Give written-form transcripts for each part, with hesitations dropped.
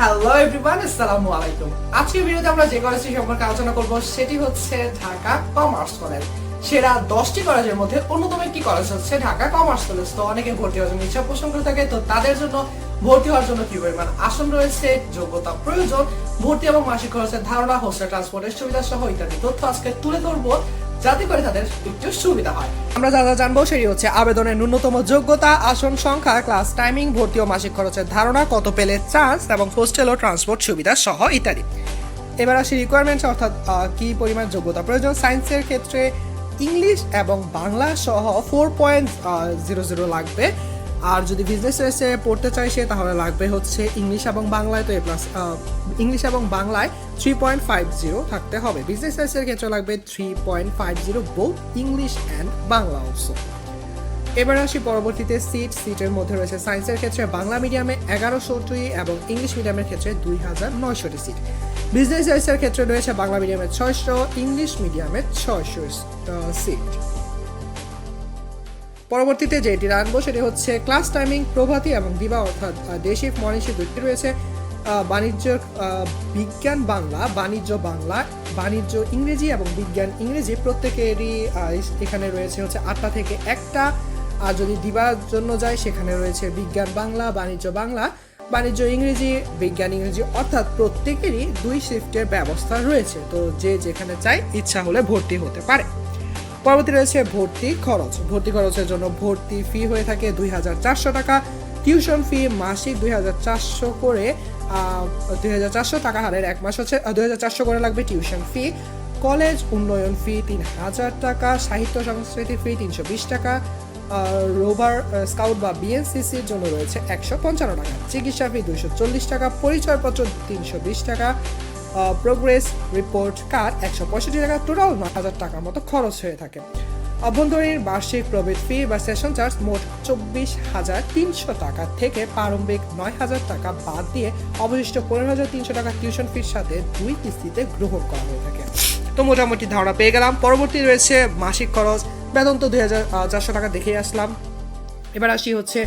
Hello everyone, আসসালামু আলাইকুম। আজকের ভিডিওতে আমরা যে কলেজটি সম্পর্কে আলোচনা করব সেটি হচ্ছে ঢাকা কমার্স কলেজ। সেরা 10টি কলেজের মধ্যে অন্যতম একটি কলেজ হচ্ছে ঢাকা কমার্স কলেজ। তো অনেকে ভর্তি হওয়ার জন্য ইচ্ছা পোষণ করে থাকে, তো তাদের জন্য ভর্তি হওয়ার জন্য কি পরিমাণ আসন রয়েছে, যোগ্যতা প্রয়োজন, ভর্তি এবং মাসিক খরচের ধারণা, হোস্টেল ট্রান্সপোর্টের সুবিধা সহ ইত্যাদি তথ্য আজকে তুলে ধরবো, যাতে করে তাদের একটু সুবিধা হয়। আমরা যা যা জানবো সেটি হচ্ছে আবেদনের ন্যূনতম যোগ্যতা, আসন সংখ্যা, ক্লাস টাইমিং, ভর্তি ও মাসিক খরচের ধারণা, কত পেলে চান্স এবং হোস্টেল ও ট্রান্সপোর্ট সুবিধা সহ ইত্যাদি। এবার আসি রিকোয়ারমেন্টস, অর্থাৎ কি পরিমাণ যোগ্যতা প্রয়োজন। সায়েন্সের ক্ষেত্রে ইংলিশ এবং বাংলা সহ 4.00 লাগবে। আর যদি বিজনেসে পড়তে চাই সে, তাহলে লাগবে হচ্ছে ইংলিশ এবং বাংলায় তো A+, ইংলিশ এবং বাংলায় 3.50 থাকতে হবে। বিজনেস এর ক্ষেত্রে লাগবে 3.50 both English and Bangla also. এবার আসি পরবর্তীতে সিটের মধ্যে রয়েছে সায়েন্সের ক্ষেত্রে বাংলা মিডিয়ামে 1100টি এবং ইংলিশ মিডিয়ামের ক্ষেত্রে 2900টি সিট। বিজনেস এর ক্ষেত্রে রয়েছে বাংলা মিডিয়ামে 600, ইংলিশ মিডিয়ামে 600 সিট। পরবর্তীতে যেটি আনবো সেটি হচ্ছে ক্লাস টাইমিং, প্রভাতী এবং দিবা, অর্থাৎ ডে শিফট, মর্নিং শিফট দুটি রয়েছে। বাণিজ্য বিজ্ঞান বাংলা, বাণিজ্য বাংলা, বাণিজ্য ইংরেজি এবং বিজ্ঞান ইংরেজি প্রত্যেকেরই এখানে রয়েছে হচ্ছে 8টা থেকে 1টা। আর যদি দিবার জন্য যায় সেখানে রয়েছে বিজ্ঞান বাংলা, বাণিজ্য বাংলা, বাণিজ্য ইংরেজি, বিজ্ঞান ইংরেজি, অর্থাৎ প্রত্যেকেরই 2 শিফটের ব্যবস্থা রয়েছে। তো যে যেখানে চাই ইচ্ছা হলে ভর্তি হতে পারে। পরবর্তী রয়েছে ভর্তি খরচ। ভর্তি খরচের জন্য ভর্তি ফি হয়ে থাকে 2400 টাকা। টিউশন ফি মাসিক 2400 করে, 2400 টাকা হারের এক মাস হচ্ছে 2400 করে লাগবে টিউশন ফি। কলেজ উন্নয়ন ফি 3000 টাকা। সাহিত্য সংস্কৃতি ফি 320 টাকা। রোভার স্কাউট বা বিএনসিসির জন্য রয়েছে 155 টাকা। চিকিৎসা ফি 240 টাকা। পরিচয়পত্র 320 টাকা। প্রোগ্রেস রিপোর্ট কার্ড 165 টাকা। টোটাল 9000 টাকার মতো খরচ হয়ে থাকে। অভ্যন্তরীণ বার্ষিক প্রবেশ ফি বা সেশন চার্জ মোট 24,300 টাকা থেকে প্রারম্ভিক 9,000 টাকা বাদ দিয়ে অবশিষ্ট 15,300 টাকা টিউশন ফির সাথে 2 কিস্তিতে গ্রহণ করা হয়ে থাকে। তো মোটামুটি ধারণা পেয়ে গেলাম। পরবর্তী রয়েছে মাসিক খরচ। বেতন তো 2400 টাকা দেখেই আসলাম। এবার আসি হচ্ছে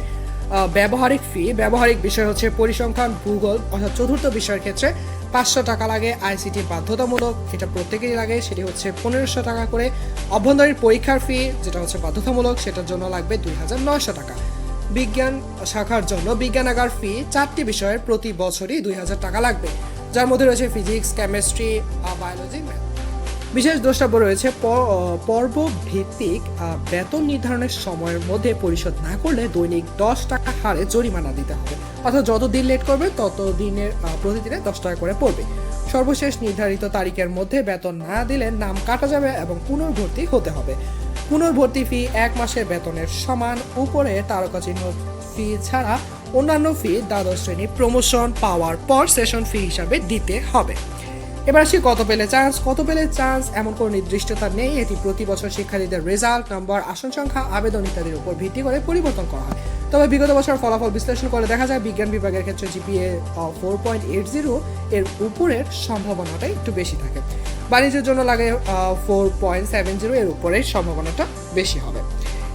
ব্যবহারিক ফি। ব্যবহারিক বিষয় হচ্ছে পরিসংখ্যান, ভূগোল, অর্থাৎ চতুর্থ বিষয়ের ক্ষেত্রে 500 টাকা লাগে। আইসিটি বাধ্যতামূলক, এটা প্রত্যেকেরই লাগে, সেটি হচ্ছে 1500 টাকা করে। অভ্যন্তরীণ পরীক্ষার ফি যেটা হচ্ছে বাধ্যতামূলক, সেটার জন্য লাগবে 2900 টাকা। বিজ্ঞান শাখার জন্য বিজ্ঞানাগার ফি 4টি বিষয়ের প্রতি বছরই 2000 টাকা লাগবে, যার মধ্যে রয়েছে ফিজিক্স, কেমিস্ট্রি, বায়োলজি, ম্যাথ। বিশেষ দ্রষ্টব্য রয়েছে পর্ব ভিত্তিক বেতন নির্ধারণের সময়ের মধ্যে পরিশোধ না করলে দৈনিক 10 টাকা হারে জরিমানা দিতে হবে, অর্থাৎ যত দিন লেট করবে তত দিনের প্রতিদিনে 10 টাকা করে পড়বে। সর্বশেষ নির্ধারিত তারিখের মধ্যে বেতন না দিলে নাম কাটা যাবে এবং পুনর্ভর্তি হতে হবে। পুনর্ভর্তি ফি 1 মাসের বেতনের সমান। উপরে তারকা চিহ্ন ফি ছাড়া অন্যান্য ফি দ্বাদশ শ্রেণী প্রমোশন পাওয়ার পর সেশন ফি হিসাবে দিতে হবে। এবার আসি কত পেলে চান্স। কত পেলে চান্স এমন কোনো নির্দিষ্টতা নেই। এটি প্রতি বছর শিক্ষার্থীদের রেজাল্ট, নম্বর, আসন সংখ্যা, আবেদন ইত্যাদির উপর ভিত্তি করে পরিবর্তন করা হয়। তবে বিগত বছর ফলাফল বিশ্লেষণ করে দেখা যায় বিজ্ঞান বিভাগের ক্ষেত্রে জিপিএ 4.80 এর উপরের সম্ভাবনাটা একটু বেশি থাকে। বাণিজ্যের জন্য লাগে 4.70 এর উপরের সম্ভাবনাটা বেশি হবে।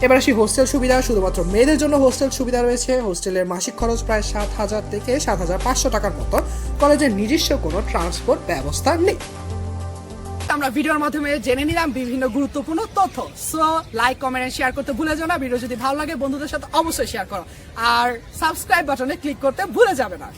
এবার আসি হোস্টেল সুবিধা। শুধুমাত্র মেয়েদের জন্য হোস্টেল সুবিধা রয়েছে। হোস্টেলের মাসিক খরচ প্রায় 7000 থেকে 7500 টাকার মতো। কলেজের নিজস্ব কোনো ট্রান্সপোর্ট ব্যবস্থা নেই। আমরা ভিডিওর মাধ্যমে জেনে নিলাম বিভিন্ন গুরুত্বপূর্ণ তথ্য। সো লাইক, কমেন্ট, শেয়ার করতে ভুলে যাও না। ভিডিও যদি ভালো লাগে বন্ধুদের সাথে অবশ্যই শেয়ার করো, আর সাবস্ক্রাইব বাটনে ক্লিক করতে ভুলে যাবে না।